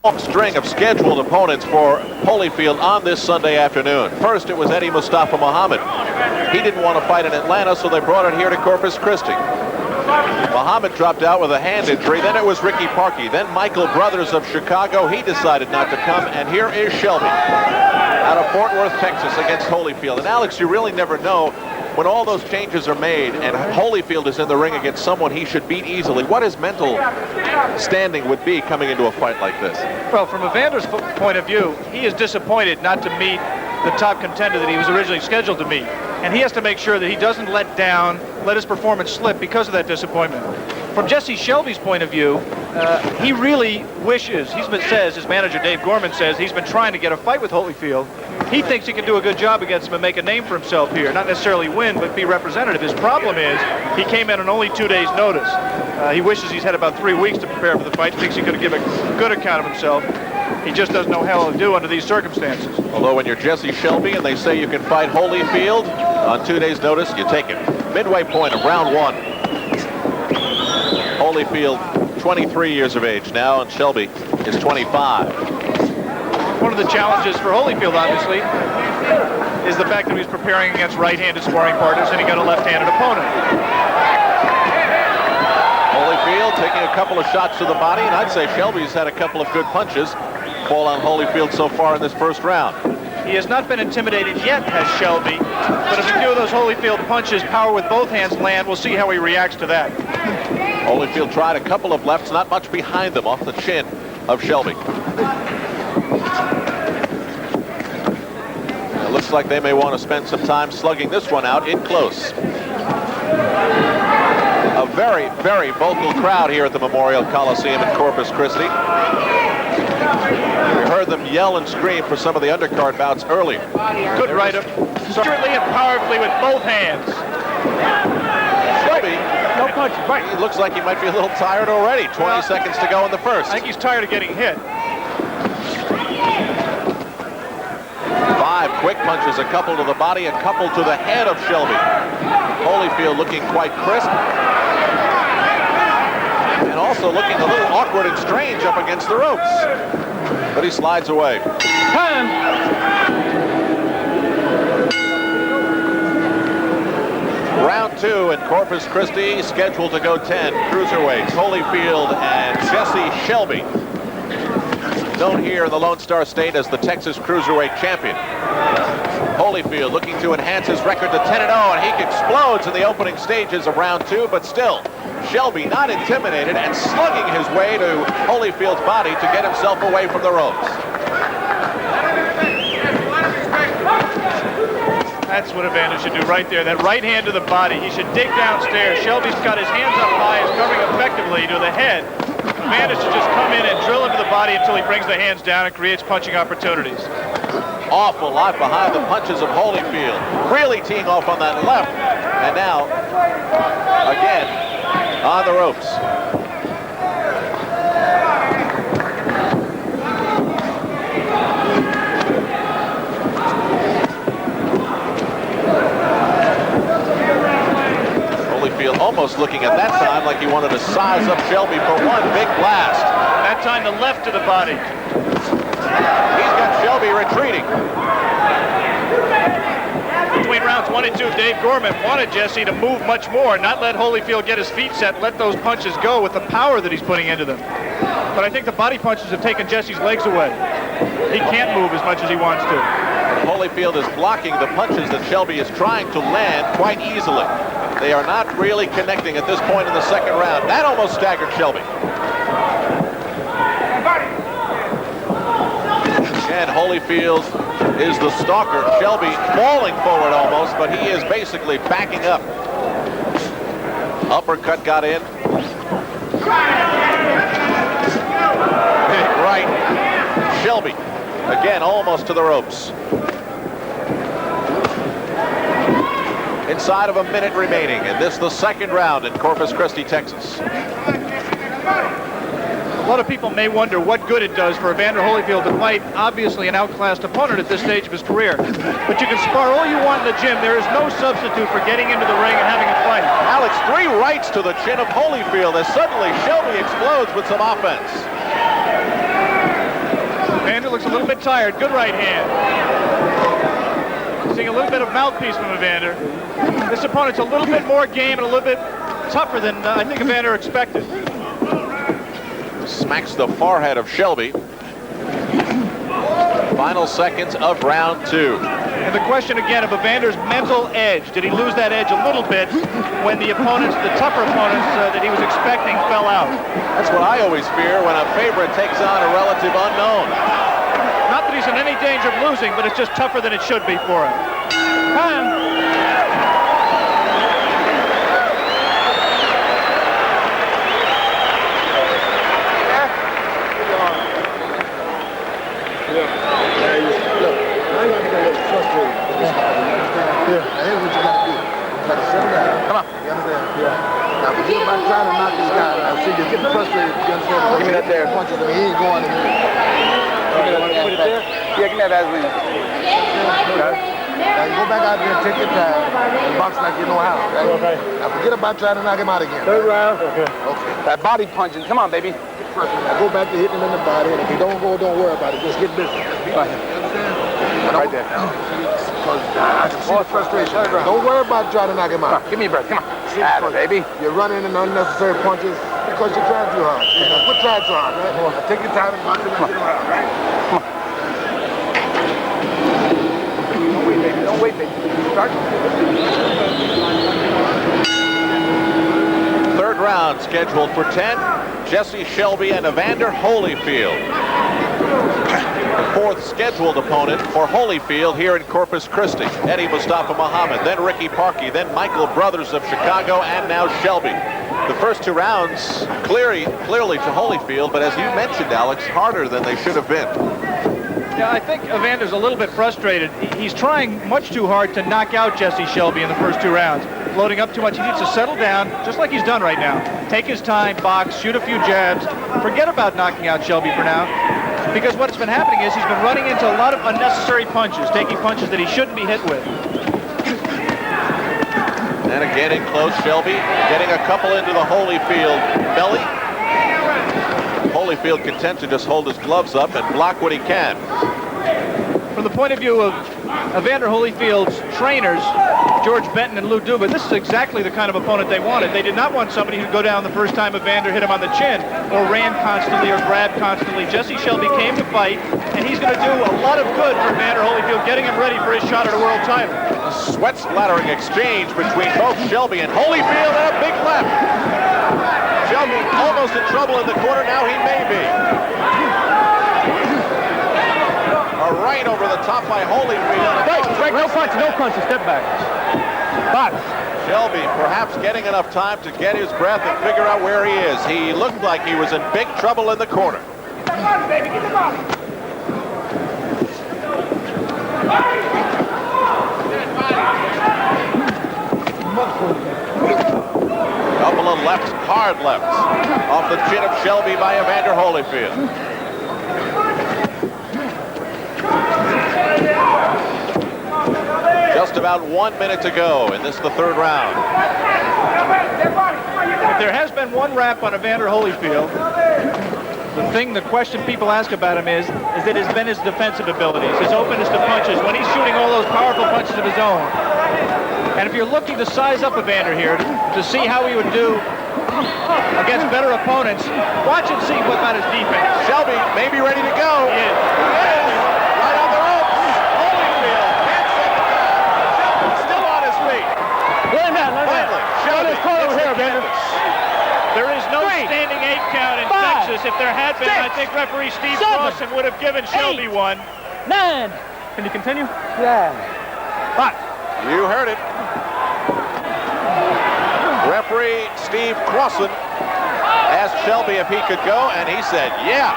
long string of scheduled opponents for Holyfield on this Sunday afternoon. First, it was Eddie Mustafa Muhammad. He didn't want to fight in Atlanta, so they brought it here to Corpus Christi. Muhammad dropped out with a hand injury. Then it was Ricky Parkey. Then Michael Brothers of Chicago. He decided not to come. And here is Shelby out of Fort Worth, Texas, against Holyfield. And Alex, you really never know when all those changes are made and Holyfield is in the ring against someone he should beat easily, what his mental standing would be coming into a fight like this. Well, from Evander's point of view, he is disappointed not to meet the top contender that he was originally scheduled to meet. And he has to make sure that he doesn't let his performance slip because of that disappointment. From Jesse Shelby's point of view, he really wishes, his manager Dave Gorman says, he's been trying to get a fight with Holyfield. He thinks he can do a good job against him and make a name for himself here. Not necessarily win, but be representative. His problem is he came in on only 2 days' notice. He wishes he's had about 3 weeks to prepare for the fight. He thinks he could give a good account of himself. He just doesn't know how to do under these circumstances. Although when you're Jesse Shelby and they say you can fight Holyfield on 2 days' notice, you take it. Midway point of round 1. Holyfield, 23 years of age now, and Shelby is 25. One of the challenges for Holyfield, obviously, is the fact that he's preparing against right-handed sparring partners and he got a left-handed opponent. Holyfield taking a couple of shots to the body, and I'd say Shelby's had a couple of good punches fall on Holyfield so far in this first round. He has not been intimidated yet, has Shelby, but if a few of those Holyfield punches, power with both hands land, we'll see how he reacts to that. Holyfield tried a couple of lefts, not much behind them, off the chin of Shelby. It looks like they may want to spend some time slugging this one out in close. A very, very vocal crowd here at the Memorial Coliseum in Corpus Christi. We heard them yell and scream for some of the undercard bouts earlier. Good write-up, secretly and powerfully with both hands. Shelby, no punch. He looks like he might be a little tired already. 20 seconds to go in the first. I think he's tired of getting hit. 5 quick punches, a couple to the body, a couple to the head of Shelby. Holyfield looking quite crisp. And also looking a little awkward and strange up against the ropes. But he slides away. Time. Round 2 in Corpus Christi, scheduled to go 10. Cruiserweights, Holyfield and Jesse Shelby. Known here in the Lone Star State as the Texas Cruiserweight Champion. Holyfield looking to enhance his record to 10-0, and he explodes in the opening stages of round 2, but still, Shelby not intimidated and slugging his way to Holyfield's body to get himself away from the ropes. That's what Evander should do right there. That right hand to the body. He should dig downstairs. Shelby's got his hands up high, is covering effectively to the head. Evander should just come in and drill into the body until he brings the hands down and creates punching opportunities. Awful lot behind the punches of Holyfield. Really teeing off on that left. And now, again, on the ropes. Holyfield almost looking at that time like he wanted to size up Shelby for one big blast. That time the left to the body. He's got Shelby retreating. Between rounds 1 and 2, Dave Gorman wanted Jesse to move much more, not let Holyfield get his feet set, let those punches go with the power that he's putting into them. But I think the body punches have taken Jesse's legs away. He can't move as much as he wants to. Holyfield is blocking the punches that Shelby is trying to land quite easily. They are not really connecting at this point in the second round. That almost staggered Shelby. And Holyfield is the stalker. Shelby falling forward almost, but he is basically backing up. Uppercut got in. Right. Shelby, again, almost to the ropes. Inside of a minute remaining, and this is the second round in Corpus Christi, Texas. A lot of people may wonder what good it does for Evander Holyfield to fight, obviously, an outclassed opponent at this stage of his career. But you can spar all you want in the gym. There is no substitute for getting into the ring and having a fight. Alex, 3 rights to the chin of Holyfield as suddenly Shelby explodes with some offense. tired. Good right hand. Seeing a little bit of mouthpiece from Evander. This opponent's a little bit more game and a little bit tougher than I think Evander expected. Smacks the forehead of Shelby. Final seconds of round 2. And the question again of Evander's mental edge. Did he lose that edge a little bit when the opponents, the tougher opponents that he was expecting, fell out? That's what I always fear when a favorite takes on a relative unknown. Not that he's in any danger of losing, but it's just tougher than it should be for him. Come on. You understand? Yeah. Now, forget about trying to knock this guy out. See, you're getting frustrated. You understand? Give me that there. Punches him. He ain't going in. Put it there? Yeah, give me that Vaseline. Okay. Now, you go back out there and take your time and box like you know how. Right? Okay. Now, forget about trying to knock him out again. Third round. Okay. Okay. That body punching. Come on, baby. Now, go back to hitting him in the body. And if you don't go, don't worry about it. Just get business. Just be like him. You understand? Right there. Because I can see the frustration. Don't worry about trying to knock him out. Give me a breath. Come on. Atta, baby. You're running into unnecessary punches because you're trying too hard. Quit trying too hard, right? Now, take your time and box him and get around, right? Come on. Don't wait, baby. Don't wait, baby. Start. Third round scheduled for 10. Jesse Shelby and Evander Holyfield. The fourth scheduled opponent for Holyfield here in Corpus Christi. Eddie Mustafa Muhammad, then Ricky Parkey, then Michael Brothers of Chicago, and now Shelby. The first 2 rounds clearly to Holyfield, but as you mentioned, Alex, harder than they should have been. Yeah, I think Evander's a little bit frustrated. He's trying much too hard to knock out Jesse Shelby in the first 2 rounds. Loading up too much. He needs to settle down, just like he's done right now. Take his time, box, shoot a few jabs. Forget about knocking out Shelby for now. Because what's been happening is he's been running into a lot of unnecessary punches, taking punches that he shouldn't be hit with. And again in close, Shelby getting a couple into the Holyfield belly. Holyfield content to just hold his gloves up and block what he can. From the point of view of Evander Holyfield's trainers, George Benton and Lou Duba, this is exactly the kind of opponent they wanted. They did not want somebody who'd go down the first time Evander hit him on the chin or ran constantly or grabbed constantly. Jesse Shelby came to fight, and he's going to do a lot of good for Evander Holyfield, getting him ready for his shot at a world title. A sweat-splattering exchange between both Shelby and Holyfield, and a big left. Shelby almost in trouble in the corner. Now he may be. A right over the top by Holyfield. Break. No punches. No punches. Step back. Box. Shelby perhaps getting enough time to get his breath and figure out where he is. He looked like he was in big trouble in the corner. Get the body, baby. Get the body. Couple of lefts, hard lefts, off the chin of Shelby by Evander Holyfield. Just about 1 minute to go in this, the third round. If there has been one rap on Evander Holyfield, the question people ask about him is that it's been his defensive abilities, his openness to punches, when he's shooting all those powerful punches of his own. And if you're looking to size up Evander here, to see how he would do against better opponents, watch and see what about his defense. Shelby may be ready to go. He is. Right on the ropes. Holyfield can't set the down. Shelby still on his feet. Finally, Shelby over here, Evander. There is no standing 8 count in Texas. If there had been, I think referee Steve Crossan would have given Shelby one. 9. Can you continue? Yeah. 5. You heard it. Referee Steve Crossan asked Shelby if he could go, and he said, yeah.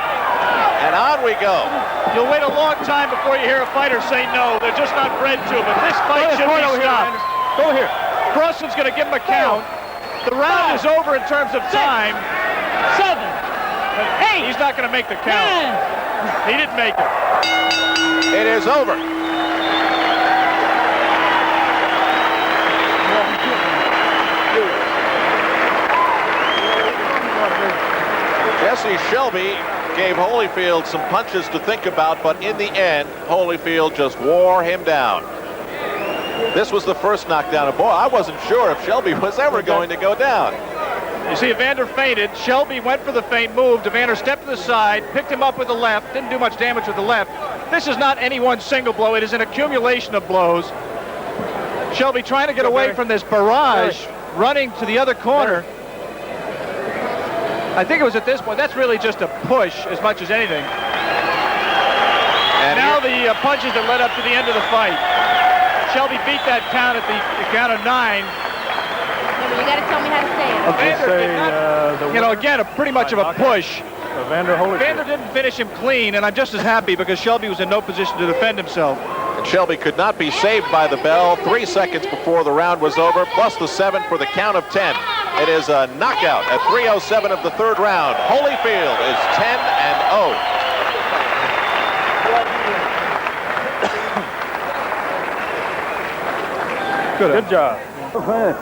And on we go. You'll wait a long time before you hear a fighter say no. They're just not bred to it. But this fight should be stopped. Go here. Crossan's going to give him a count. The round is over in terms of time. 7. 8. He's not going to make the count. 9. He didn't make it. It is over. Jesse Shelby gave Holyfield some punches to think about, but in the end, Holyfield just wore him down. This was the first knockdown. And boy, I wasn't sure if Shelby was ever going to go down. You see, Evander feinted. Shelby went for the feint, moved. Evander stepped to the side, picked him up with the left, didn't do much damage with the left. This is not any one single blow. It is an accumulation of blows. Shelby trying to get away from this barrage, running to the other corner. I think it was at this point. That's really just a push as much as anything. And now the punches that led up to the end of the fight. Shelby beat that count at the count of 9. You got to tell me how to say it. Evander did not, you know, again, pretty much of a push. Evander Holyfield. Evander didn't finish him clean, and I'm just as happy because Shelby was in no position to defend himself. And Shelby could not be saved by the bell 3 seconds before the round was over, plus the 7 for the count of 10. It is a knockout at 3:07 of the third round. Holyfield is 10-0. Good job.